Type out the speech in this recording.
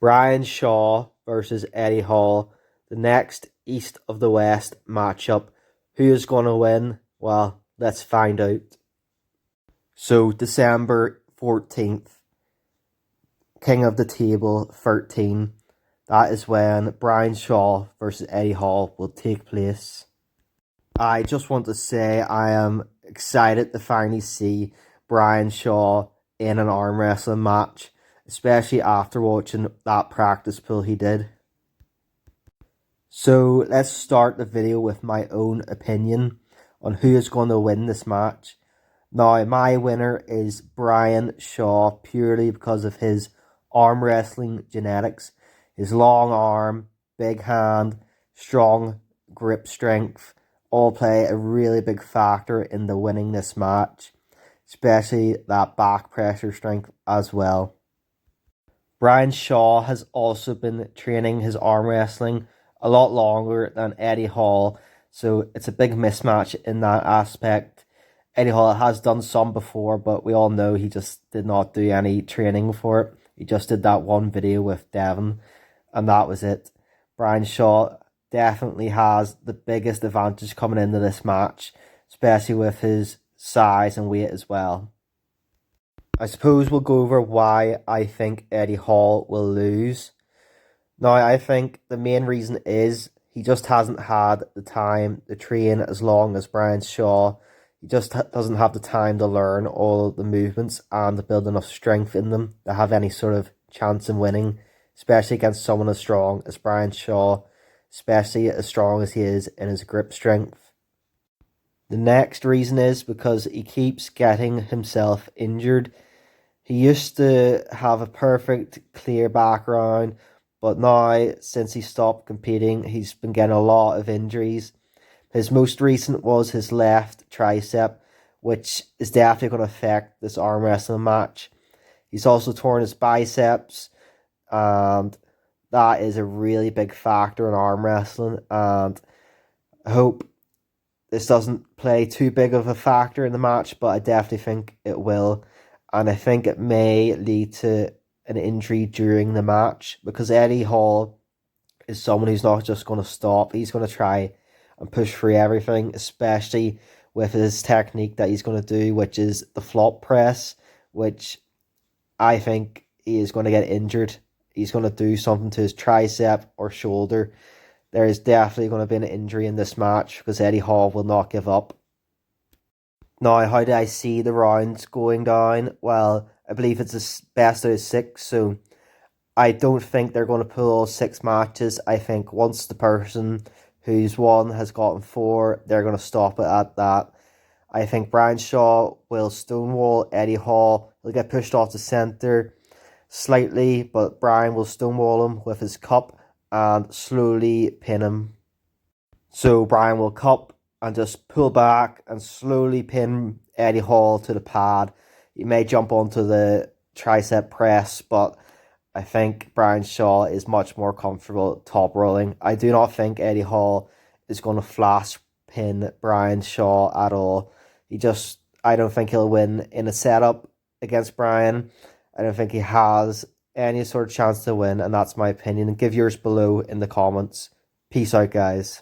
Brianshaw versus Eddie Hall, the next East of the West matchup. Who is going to win? Well, let's find out. So, December 14th, King of the Table 13. That is when Brianshaw versus Eddie Hall will take place. I just want to say I am excited to finally see Brianshaw in an arm wrestling match, especially after watching that practice pull he did. So let's start the video with my own opinion on who is going to win this match. Now, my winner is Brianshaw purely because of his arm wrestling genetics. His long arm, big hand, strong grip strength all play a really big factor in the winning this match, especially that back pressure strength as well. Brianshaw has also been training his arm wrestling a lot longer than Eddie Hall, so it's a big mismatch in that aspect. Eddie Hall has done some before, but we all know he just did not do any training for it. He just did that one video with Devon, and that was it. Brianshaw definitely has the biggest advantage coming into this match, especially with his size and weight as well. I suppose we'll go over why I think Eddie Hall will lose. Now, I think the main reason is he just hasn't had the time to train as long as Brianshaw. He just doesn't have the time to learn all the movements and to build enough strength in them to have any sort of chance in winning, especially against someone as strong as Brianshaw, especially as strong as he is in his grip strength. The next reason is because he keeps getting himself injured. He used to have a perfect, clear background, but now, since he stopped competing, he's been getting a lot of injuries. His most recent was his left tricep, which is definitely going to affect this arm wrestling match. He's also torn his biceps, and that is a really big factor in arm wrestling, and I hope this doesn't play too big of a factor in the match, but I definitely think it will, and I think it may lead to an injury during the match, because Eddie Hall is someone who's not just going to stop. He's going to try and push through everything, especially with his technique that he's going to do, which is the flop press, which I think he is going to get injured. He's going to do something to his tricep or shoulder. There is definitely going to be an injury in this match because Eddie Hall will not give up. Now, how do I see the rounds going down? Well, I believe it's the best out of 6, so I don't think they're going to pull all 6 matches. I think once the person who's won has gotten 4, they're going to stop it at that. I think Brianshaw will stonewall Eddie Hall. He'll get pushed off the centre slightly, but Brian will stonewall him with his cup and slowly pin him. So Brian will cup and just pull back and slowly pin Eddie Hall to the pad. He may jump onto the tricep press, but I think Brianshaw is much more comfortable top rolling. I do not think Eddie Hall is going to flash pin Brianshaw at all. I don't think he'll win in a setup against Brian. I don't think he has any sort of chance to win, and that's my opinion. Give yours below in the comments. Peace out, guys.